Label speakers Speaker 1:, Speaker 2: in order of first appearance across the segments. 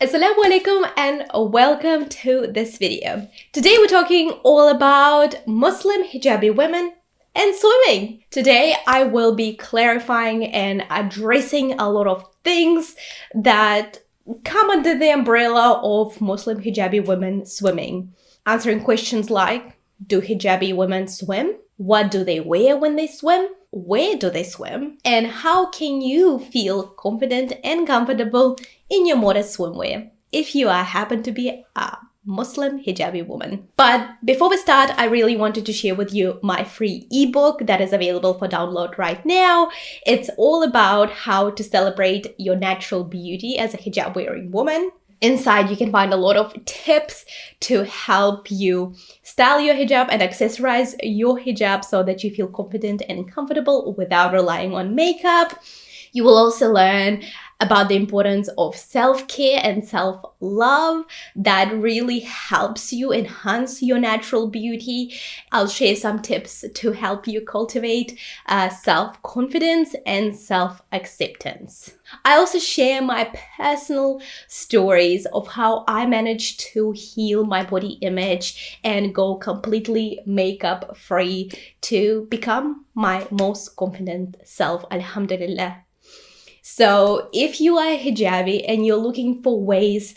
Speaker 1: Assalamu alaikum and welcome to this video. Today we're talking all about Muslim hijabi women and swimming. Today I will be clarifying and addressing a lot of things that come under the umbrella of Muslim hijabi women swimming. Answering questions like, do hijabi women swim? What do they wear when they swim? Where do they swim? And how can you feel confident and comfortable in your modest swimwear if you happen to be a Muslim hijabi woman? But before we start, I really wanted to share with you my free ebook that is available for download right now. It's all about how to celebrate your natural beauty as a hijab wearing woman. Inside, you can find a lot of tips to help you style your hijab and accessorize your hijab so that you feel confident and comfortable without relying on makeup. You will also learn about the importance of self-care and self-love that really helps you enhance your natural beauty. I'll share some tips to help you cultivate self-confidence and self-acceptance. I also share my personal stories of how I managed to heal my body image and go completely makeup free to become my most confident self, alhamdulillah. So if you are a hijabi and you're looking for ways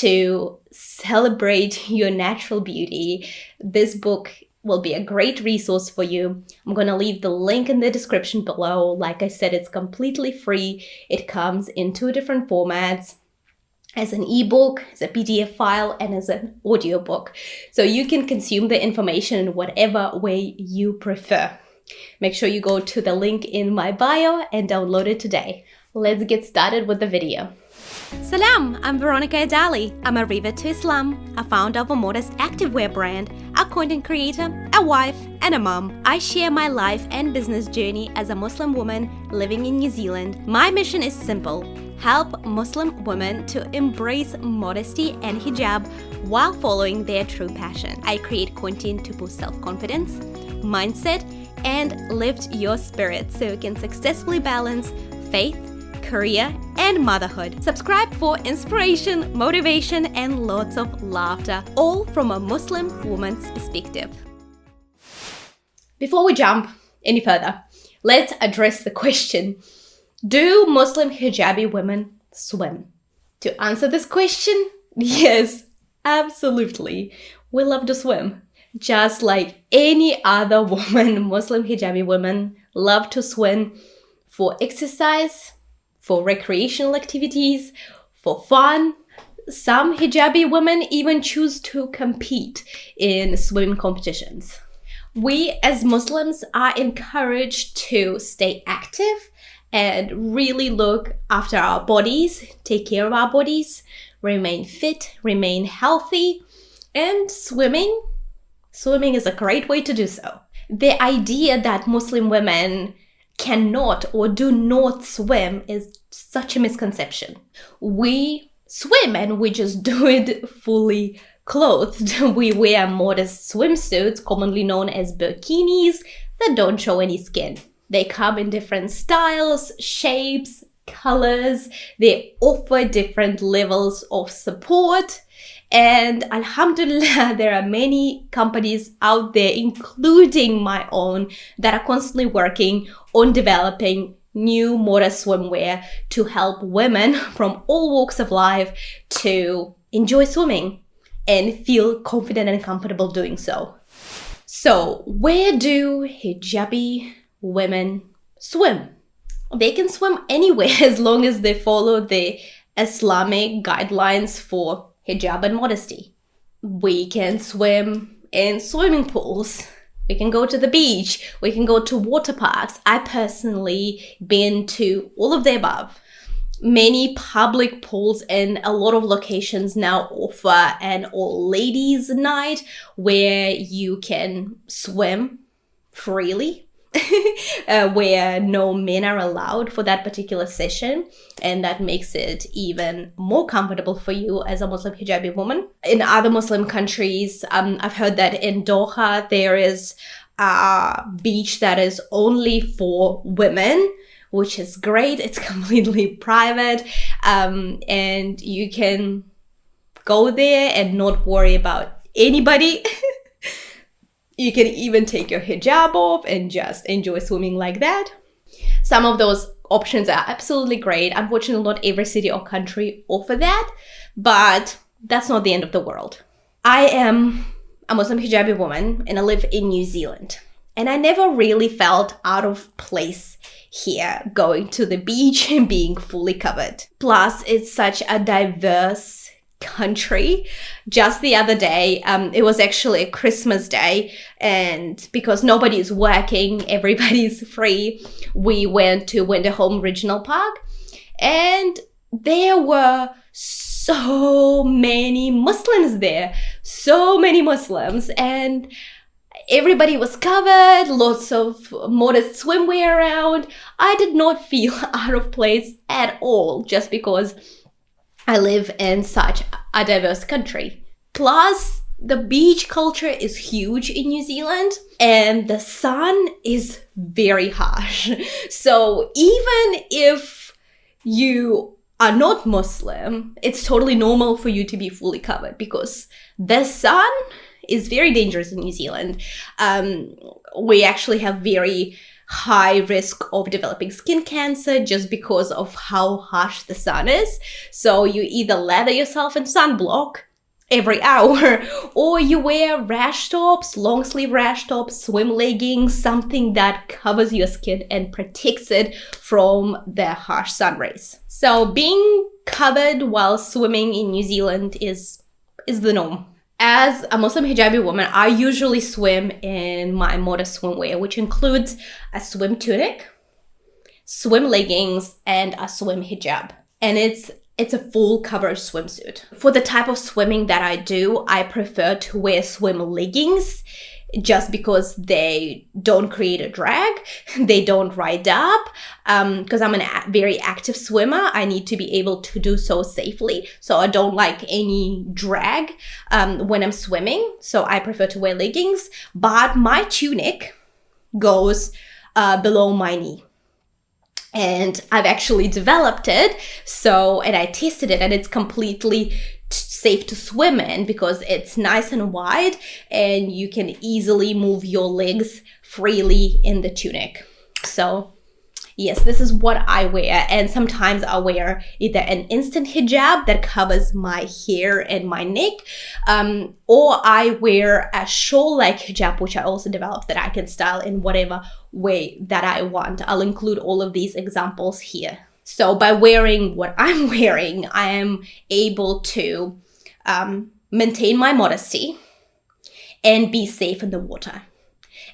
Speaker 1: to celebrate your natural beauty, this book will be a great resource for you. I'm going to leave the link in the description below. Like I said, it's completely free. It comes in 2 different formats, as an ebook, as a PDF file, and as an audiobook. So you can consume the information in whatever way you prefer. Make sure you go to the link in my bio and download it today. Let's get started with the video.
Speaker 2: Salam, I'm Veronica Adali. I'm a Riva to Islam, a founder of a modest activewear brand, a content creator, a wife, and a mom. I share my life and business journey as a Muslim woman living in New Zealand. My mission is simple: help Muslim women to embrace modesty and hijab while following their true passion. I create content to boost self-confidence, mindset, and lift your spirit so you can successfully balance faith, career, and motherhood. Subscribe for inspiration, motivation, and lots of laughter, all from a Muslim woman's perspective.
Speaker 1: Before we jump any further, let's address the question, do Muslim hijabi women swim? To answer this question, yes, absolutely. We love to swim. Just like any other woman, Muslim hijabi women love to swim for exercise, for recreational activities, for fun. Some hijabi women even choose to compete in swimming competitions. We as Muslims are encouraged to stay active and really look after our bodies, take care of our bodies, remain fit, remain healthy, and swimming is a great way to do so. The idea that Muslim women cannot or do not swim is such a misconception. We swim and we just do it fully clothed. We wear modest swimsuits, commonly known as bikinis, that don't show any skin. They come in different styles, shapes, colors. They offer different levels of support. And alhamdulillah, there are many companies out there, including my own, that are constantly working on developing new modest swimwear to help women from all walks of life to enjoy swimming and feel confident and comfortable doing so. So, where do hijabi women swim? They can swim anywhere as long as they follow the Islamic guidelines for hijab and modesty. We can swim in swimming pools. We can go to the beach. We can go to water parks. I personally been to all of the above. Many public pools in a lot of locations now offer an all ladies night where you can swim freely. Where no men are allowed for that particular session, and that makes it even more comfortable for you as a Muslim hijabi woman. In other Muslim countries, I've heard that in Doha there is a beach that is only for women, which is great. It's completely private, and you can go there and not worry about anybody. You can even take your hijab off and just enjoy swimming like that. Some of those options are absolutely great. Unfortunately, not every city or country offer that, but that's not the end of the world. I am a Muslim hijabi woman and I live in New Zealand. And I never really felt out of place here, going to the beach and being fully covered. Plus, it's such a diverse country. Just the other day, it was actually a Christmas day, and because nobody is working, everybody's free, we went to Winterholm Regional Park, and there were so many Muslims there, and everybody was covered, lots of modest swimwear around. I did not feel out of place at all, just because I live in such a diverse country. Plus, the beach culture is huge in New Zealand and the sun is very harsh. So even if you are not Muslim, it's totally normal for you to be fully covered because the sun is very dangerous in New Zealand. We actually have very high risk of developing skin cancer just because of how harsh the sun is. So you either lather yourself in sunblock every hour or you wear rash tops, long sleeve rash tops, swim leggings, something that covers your skin and protects it from the harsh sun rays. So being covered while swimming in New Zealand is the norm. As a Muslim hijabi woman, I usually swim in my modest swimwear, which includes a swim tunic, swim leggings, and a swim hijab. And it's a full coverage swimsuit. For the type of swimming that I do, I prefer to wear swim leggings just because they don't create a drag, they don't ride up. Because I'm a very active swimmer, I need to be able to do so safely. So I don't like any drag when I'm swimming. So I prefer to wear leggings, but my tunic goes below my knee. And I've actually developed it. And I tested it and it's completely safe to swim in because it's nice and wide and you can easily move your legs freely in the tunic. So yes, this is what I wear, and sometimes I wear either an instant hijab that covers my hair and my neck, or I wear a shawl-like hijab, which I also developed, that I can style in whatever way that I want. I'll include all of these examples here. So by wearing what I'm wearing, I am able to maintain my modesty and be safe in the water.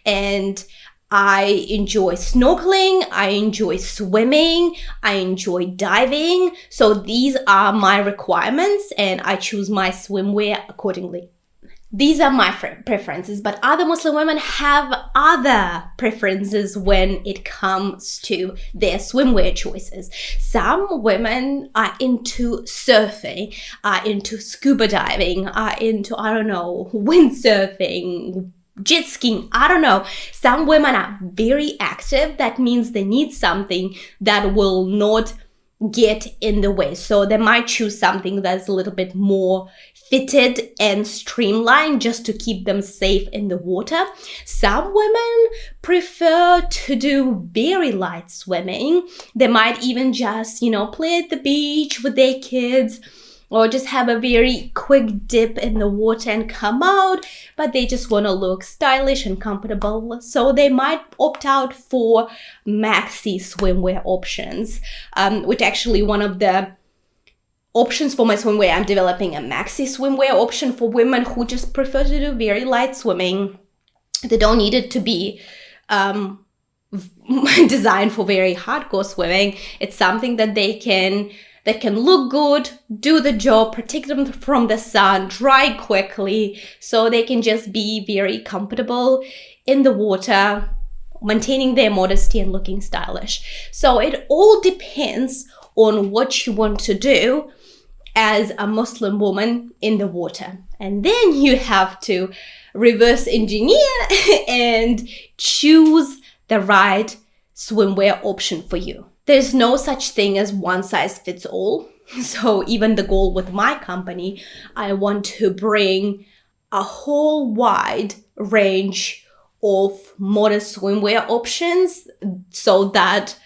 Speaker 1: And I enjoy snorkeling, I enjoy swimming, I enjoy diving. So these are my requirements and I choose my swimwear accordingly. These are my preferences, but other Muslim women have other preferences when it comes to their swimwear choices. Some women are into surfing, are into scuba diving, are into, windsurfing, jet skiing, I don't know. Some women are very active. That means they need something that will not get in the way. So they might choose something that's a little bit more fitted and streamlined just to keep them safe in the water. Some women prefer to do very light swimming. They might even just, play at the beach with their kids, or just have a very quick dip in the water and come out, but they just want to look stylish and comfortable. So they might opt out for maxi swimwear options, which actually one of the options for my swimwear, I'm developing a maxi swimwear option for women who just prefer to do very light swimming. They don't need it to be designed for very hardcore swimming. It's something that can look good, do the job, protect them from the sun, dry quickly, so they can just be very comfortable in the water, maintaining their modesty and looking stylish. So it all depends on what you want to do as a Muslim woman in the water. And then you have to reverse engineer and choose the right swimwear option for you. There's no such thing as one size fits all. So even the goal with my company, I want to bring a whole wide range of modest swimwear options so that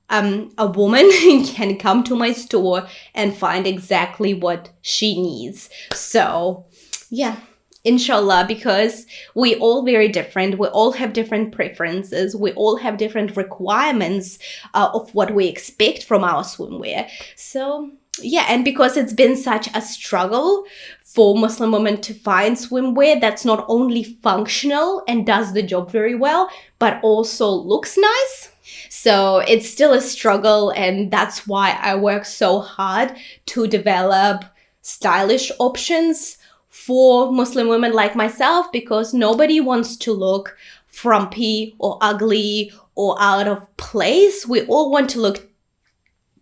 Speaker 1: a woman can come to my store and find exactly what she needs. So yeah, inshallah, because we all very different. We all have different preferences. We all have different requirements of what we expect from our swimwear. So yeah, and because it's been such a struggle for Muslim women to find swimwear that's not only functional and does the job very well, but also looks nice. So it's still a struggle, and that's why I work so hard to develop stylish options for Muslim women like myself, because nobody wants to look frumpy or ugly or out of place. We all want to look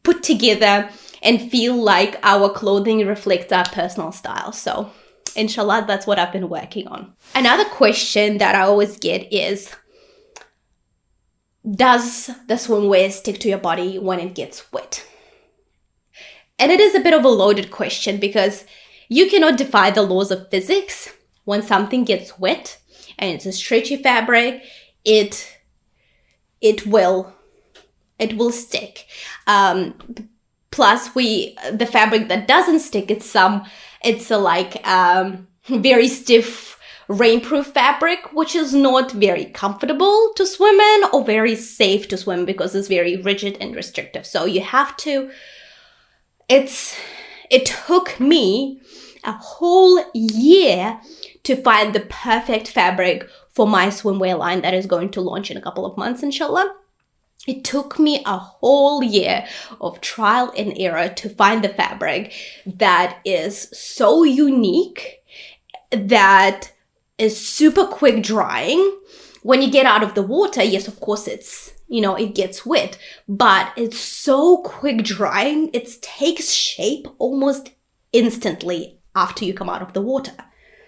Speaker 1: put together and feel like our clothing reflects our personal style. So inshallah, that's what I've been working on. Another question that I always get is, does the swimwear stick to your body when it gets wet? And it is a bit of a loaded question, because you cannot defy the laws of physics. When something gets wet and it's a stretchy fabric, it will stick. Plus, the fabric that doesn't stick, it's a very stiff rainproof fabric, which is not very comfortable to swim in or very safe to swim, because it's very rigid and restrictive. So you have to. It took me a whole year to find the perfect fabric for my swimwear line that is going to launch in a couple of months, inshallah. It took me a whole year of trial and error to find the fabric that is so unique, that is super quick drying. When you get out of the water, yes, of course, it gets wet, but it's so quick drying, it takes shape almost instantly after you come out of the water.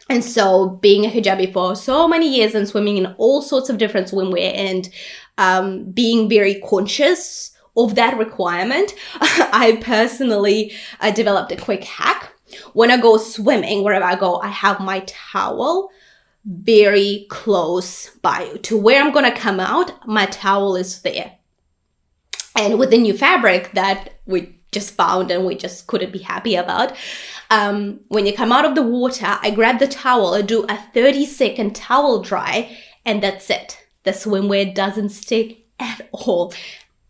Speaker 1: And so being a hijabi for so many years and swimming in all sorts of different swimwear and being very conscious of that requirement, I personally developed a quick hack. When I go swimming, wherever I go, I have my towel very close by to where I'm going to come out. My towel is there. And with the new fabric that we just found and we just couldn't be happy about, when you come out of the water, I grab the towel, I do a 30-second towel dry, and that's it. The swimwear doesn't stick at all.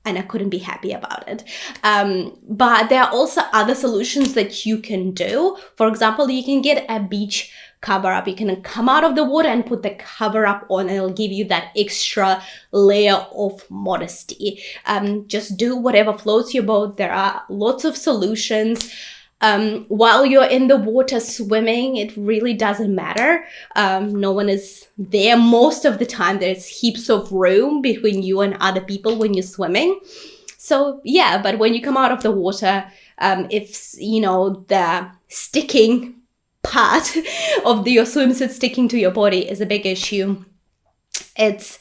Speaker 1: And I couldn't be happy about it. But there are also other solutions that you can do. For example, you can get a beach cover up. You can come out of the water and put the cover up on, and it'll give you that extra layer of modesty. Just do whatever floats your boat. There are lots of solutions. While you're in the water swimming, it really doesn't matter. No one is there most of the time. There's heaps of room between you and other people when you're swimming. So yeah, but when you come out of the water, if the sticking part of your swimsuit sticking to your body is a big issue, it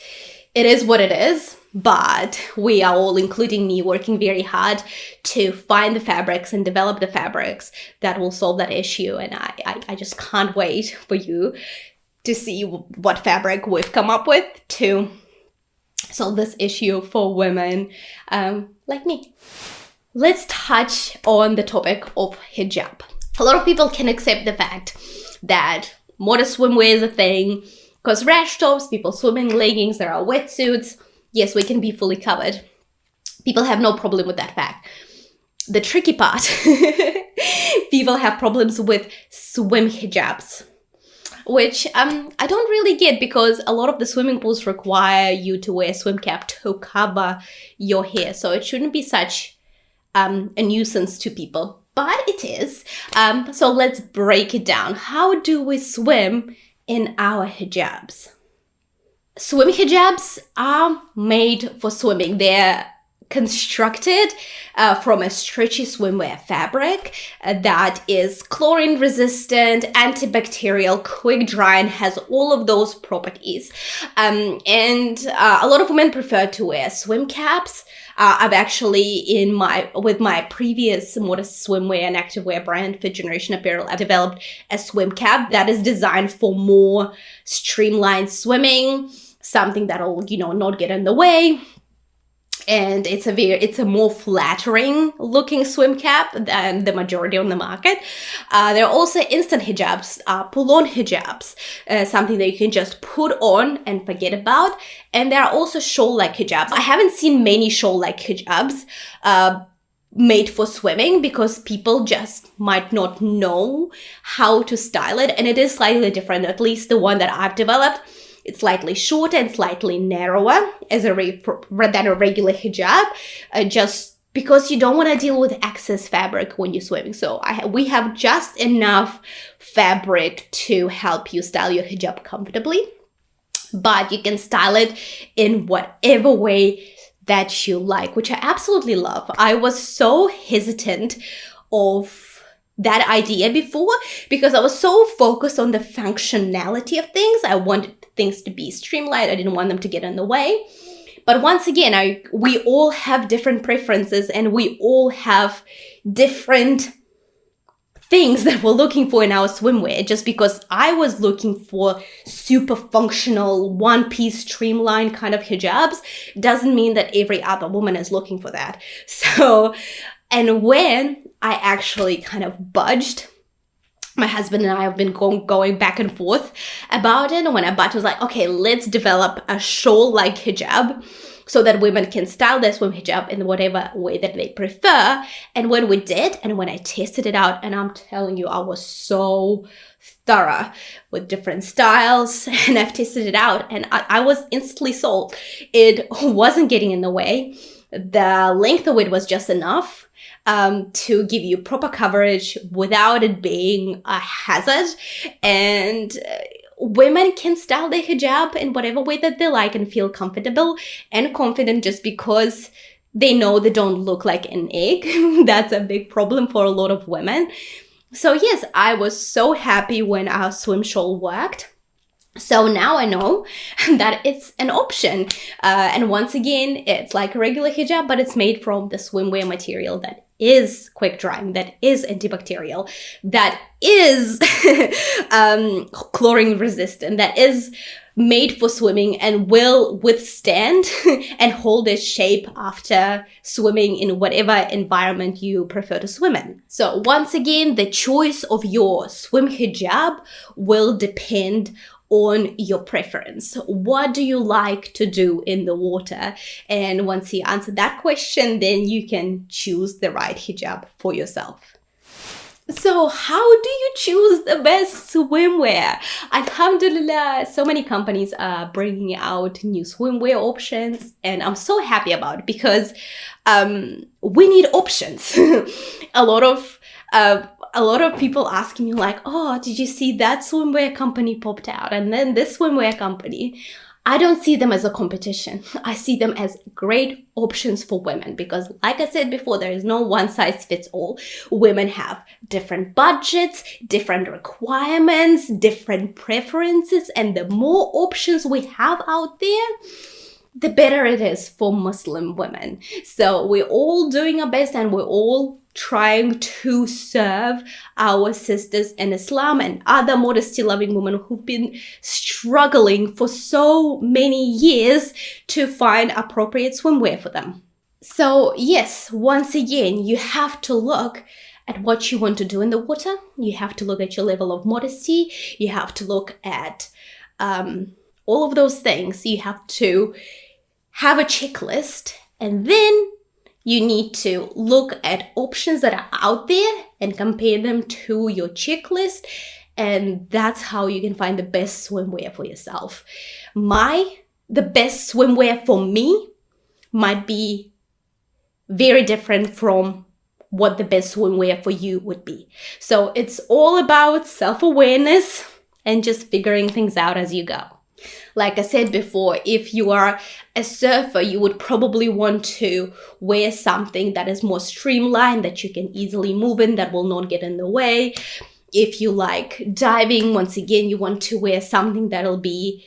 Speaker 1: is what it is. But we are all, including me, working very hard to find the fabrics and develop the fabrics that will solve that issue. And I just can't wait for you to see what fabric we've come up with to solve this issue for women like me. Let's touch on the topic of hijab. A lot of people can accept the fact that modest swimwear is a thing, because rash tops, people swim in leggings, there are wetsuits. Yes, we can be fully covered. People have no problem with that fact. The tricky part, people have problems with swim hijabs, which I don't really get, because a lot of the swimming pools require you to wear a swim cap to cover your hair. So it shouldn't be such a nuisance to people, but it is. So let's break it down. How do we swim in our hijabs? Swim hijabs are made for swimming. They're constructed from a stretchy swimwear fabric that is chlorine resistant, antibacterial, quick dry, and has all of those properties. And a lot of women prefer to wear swim caps. I've actually, with my previous modest swimwear and activewear brand, Fit Generation Apparel, I've developed a swim cap that is designed for more streamlined swimming, something that'll, not get in the way. And it's a more flattering looking swim cap than the majority on the market. There are also instant hijabs, pull-on hijabs, something that you can just put on and forget about. And there are also shawl-like hijabs. I haven't seen many shawl-like hijabs made for swimming because people just might not know how to style it. And it is slightly different, at least the one that I've developed. It's slightly shorter and slightly narrower than a regular hijab, just because you don't want to deal with excess fabric when you're swimming. So we have just enough fabric to help you style your hijab comfortably, but you can style it in whatever way that you like, which I absolutely love. I was so hesitant of that idea before because I was so focused on the functionality of things. I wanted things to be streamlined. I didn't want them to get in the way. But once again, we all have different preferences and we all have different things that we're looking for in our swimwear. Just because I was looking for super functional, one-piece streamlined kind of hijabs doesn't mean that every other woman is looking for that. So, and when I actually kind of budged, my husband and I have been going back and forth about it. And when I budged, I was like, okay, let's develop a shawl-like hijab so that women can style their swim hijab in whatever way that they prefer. And when we did, and when I tested it out, and I'm telling you, I was so thorough with different styles, and I've tested it out, and I was instantly sold. It wasn't getting in the way. The length of it was just enough to give you proper coverage without it being a hazard. And women can style their hijab in whatever way that they like and feel comfortable and confident just because they know they don't look like an egg. That's a big problem for a lot of women. So yes, I was so happy when our swim shawl worked. So now I know that it's an option. And once again, it's like a regular hijab, but it's made from the swimwear material that is quick drying, that is antibacterial, that is chlorine resistant, that is made for swimming and will withstand and hold its shape after swimming in whatever environment you prefer to swim in. So once again, the choice of your swim hijab will depend on your preference. What do you like to do in the water? And once you answer that question, then you can choose the right hijab for yourself. So how do you choose the best swimwear? Alhamdulillah, so many companies are bringing out new swimwear options, and I'm so happy about it because we need options. A lot of people asking me like, oh, did you see that swimwear company popped out? And then this swimwear company. I don't see them as a competition. I see them as great options for women because, like I said before, there is no one size fits all. Women have different budgets, different requirements, different preferences, and the more options we have out there, the better it is for Muslim women. So we're all doing our best and we're all trying to serve our sisters in Islam and other modesty-loving women who've been struggling for so many years to find appropriate swimwear for them. So yes, once again, you have to look at what you want to do in the water. You have to look at your level of modesty. You have to look at all of those things. You have to have a checklist, and then you need to look at options that are out there and compare them to your checklist. And that's how you can find the best swimwear for yourself. The best swimwear for me might be very different from what the best swimwear for you would be. So it's all about self-awareness and just figuring things out as you go. Like I said before, if you are a surfer, you would probably want to wear something that is more streamlined, that you can easily move in, that will not get in the way. If you like diving, once again, you want to wear something that'll be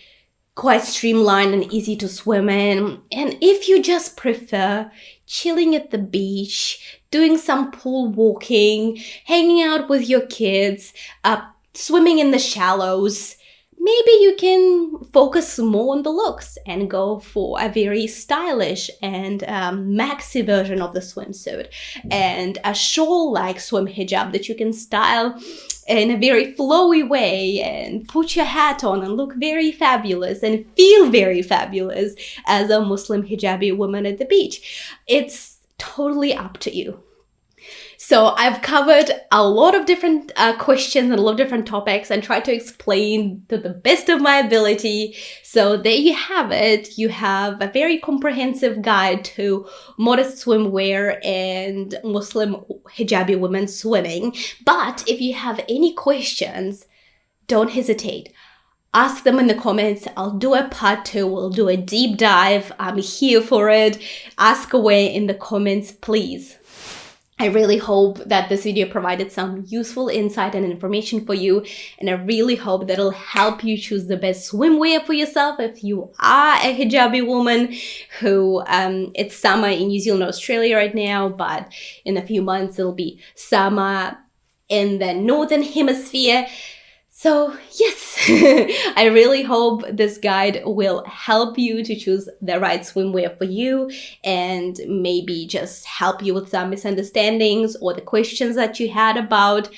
Speaker 1: quite streamlined and easy to swim in. And if you just prefer chilling at the beach, doing some pool walking, hanging out with your kids, swimming in the shallows, maybe you can focus more on the looks and go for a very stylish and maxi version of the swimsuit and a shawl-like swim hijab that you can style in a very flowy way and put your hat on and look very fabulous and feel very fabulous as a Muslim hijabi woman at the beach. It's totally up to you. So I've covered a lot of different questions and a lot of different topics and tried to explain to the best of my ability. So there you have it. You have a very comprehensive guide to modest swimwear and Muslim hijabi women swimming. But if you have any questions, don't hesitate. Ask them in the comments. I'll do a part 2. We'll do a deep dive. I'm here for it. Ask away in the comments, please. I really hope that this video provided some useful insight and information for you, and I really hope that it'll help you choose the best swimwear for yourself if you are a hijabi woman who, it's summer in New Zealand, Australia right now, but in a few months it'll be summer in the Northern Hemisphere. So yes, I really hope this guide will help you to choose the right swimwear for you and maybe just help you with some misunderstandings or the questions that you had about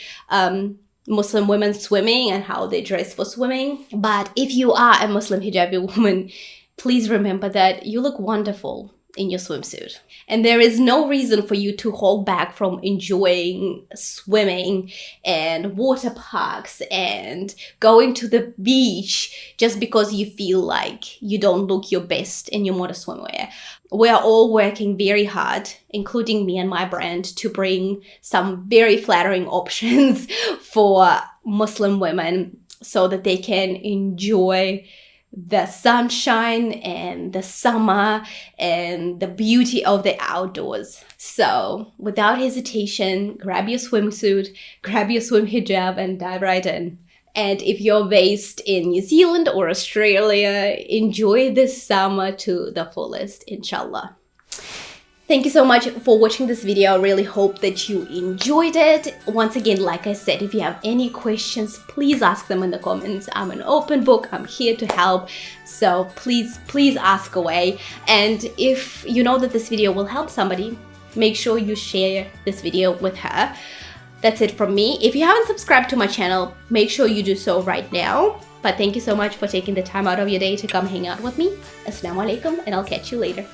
Speaker 1: Muslim women swimming and how they dress for swimming. But if you are a Muslim hijabi woman, please remember that you look wonderful in your swimsuit. And there is no reason for you to hold back from enjoying swimming and water parks and going to the beach just because you feel like you don't look your best in your modest swimwear. We are all working very hard, including me and my brand, to bring some very flattering options for Muslim women so that they can enjoy the sunshine and the summer and the beauty of the outdoors. So without hesitation, grab your swimsuit, grab your swim hijab and dive right in. And if you're based in New Zealand or Australia, enjoy this summer to the fullest, inshallah. Thank you so much for watching this video. I really hope that you enjoyed it. Once again, like I said, if you have any questions, please ask them in the comments. I'm an open book. I'm here to help. So please ask away. And if you know that this video will help somebody, make sure you share this video with her. That's it from me. If you haven't subscribed to my channel, make sure you do so right now. But thank you so much for taking the time out of your day to come hang out with me. Assalamu alaikum, and I'll catch you later.